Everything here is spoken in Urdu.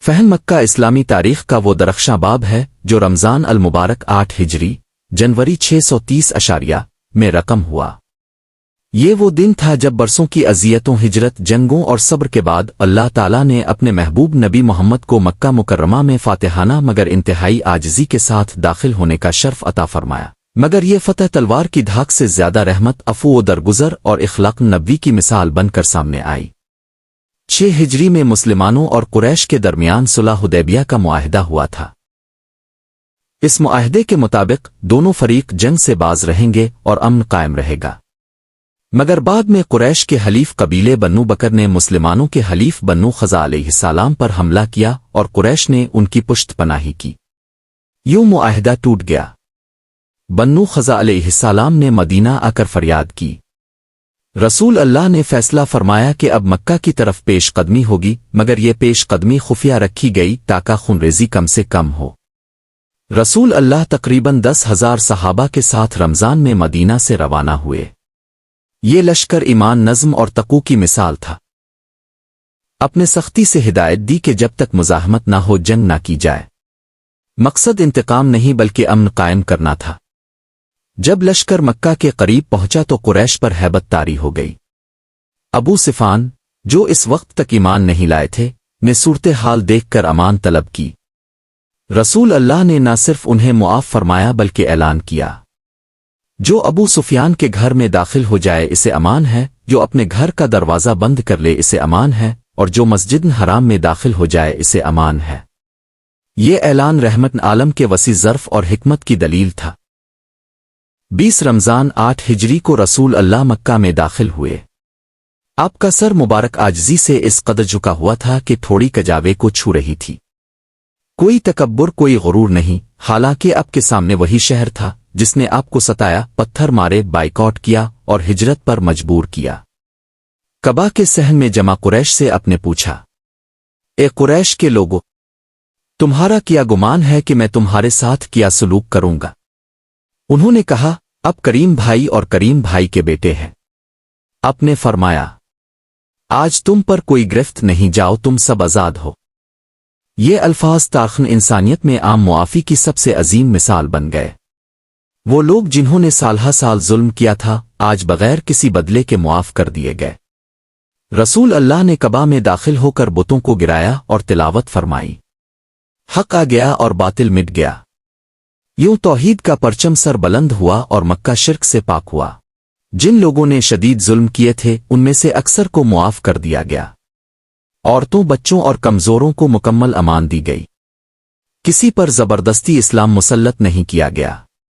فہم مکہ اسلامی تاریخ کا وہ درخشاں باب ہے جو رمضان المبارک 8 ہجری جنوری 630 میں رقم ہوا۔ یہ وہ دن تھا جب برسوں کی اذیتوں، ہجرت، جنگوں اور صبر کے بعد اللہ تعالیٰ نے اپنے محبوب نبی محمد کو مکہ مکرمہ میں فاتحانہ مگر انتہائی عاجزی کے ساتھ داخل ہونے کا شرف عطا فرمایا۔ مگر یہ فتح تلوار کی دھاک سے زیادہ رحمت، عفو و درگزر اور اخلاق نبوی کی مثال بن کر سامنے آئی۔ 6 ہجری میں مسلمانوں اور قریش کے درمیان صلح حدیبیہ کا معاہدہ ہوا تھا۔ اس معاہدے کے مطابق دونوں فریق جنگ سے باز رہیں گے اور امن قائم رہے گا، مگر بعد میں قریش کے حلیف قبیلے بنو بکر نے مسلمانوں کے حلیف بنو خزاع علیہ السلام پر حملہ کیا اور قریش نے ان کی پشت پناہی کی۔ یوں معاہدہ ٹوٹ گیا۔ بنو خزاع علیہ السلام نے مدینہ آ کر فریاد کی۔ رسول اللہ نے فیصلہ فرمایا کہ اب مکہ کی طرف پیش قدمی ہوگی، مگر یہ پیش قدمی خفیہ رکھی گئی تاکہ خونریزی کم سے کم ہو۔ رسول اللہ تقریباً 10,000 صحابہ کے ساتھ رمضان میں مدینہ سے روانہ ہوئے۔ یہ لشکر ایمان، نظم اور تقوی کی مثال تھا۔ اپنے سختی سے ہدایت دی کہ جب تک مزاحمت نہ ہو جنگ نہ کی جائے۔ مقصد انتقام نہیں بلکہ امن قائم کرنا تھا۔ جب لشکر مکہ کے قریب پہنچا تو قریش پر ہیبت طاری ہو گئی۔ ابو سفیان، جو اس وقت تک ایمان نہیں لائے تھے، نے صورتحال دیکھ کر امان طلب کی۔ رسول اللہ نے نہ صرف انہیں معاف فرمایا بلکہ اعلان کیا، جو ابو سفیان کے گھر میں داخل ہو جائے اسے امان ہے، جو اپنے گھر کا دروازہ بند کر لے اسے امان ہے، اور جو مسجد حرام میں داخل ہو جائے اسے امان ہے۔ یہ اعلان رحمت عالم کے وسیع ظرف اور حکمت کی دلیل تھا۔ 20 رمضان 8 ہجری کو رسول اللہ مکہ میں داخل ہوئے۔ آپ کا سر مبارک عاجزی سے اس قدر جھکا ہوا تھا کہ تھوڑی کجاوے کو چھو رہی تھی۔ کوئی تکبر، کوئی غرور نہیں، حالانکہ آپ کے سامنے وہی شہر تھا جس نے آپ کو ستایا، پتھر مارے، بائیکاٹ کیا اور ہجرت پر مجبور کیا۔ کعبہ کے صحن میں جمع قریش سے آپ نے پوچھا، اے قریش کے لوگو، تمہارا کیا گمان ہے کہ میں تمہارے ساتھ کیا سلوک کروں گا؟ انہوں نے کہا، اب کریم بھائی اور کریم بھائی کے بیٹے ہیں۔ آپ نے فرمایا، آج تم پر کوئی گرفت نہیں، جاؤ تم سب آزاد ہو۔ یہ الفاظ تاریخ انسانیت میں عام معافی کی سب سے عظیم مثال بن گئے۔ وہ لوگ جنہوں نے سالہ سال ظلم کیا تھا، آج بغیر کسی بدلے کے معاف کر دیے گئے۔ رسول اللہ نے کعبہ میں داخل ہو کر بتوں کو گرایا اور تلاوت فرمائی۔ حق آ گیا اور باطل مٹ گیا۔ یوں توحید کا پرچم سر بلند ہوا اور مکہ شرک سے پاک ہوا۔ جن لوگوں نے شدید ظلم کیے تھے ان میں سے اکثر کو معاف کر دیا گیا۔ عورتوں، بچوں اور کمزوروں کو مکمل امان دی گئی۔ کسی پر زبردستی اسلام مسلط نہیں کیا گیا۔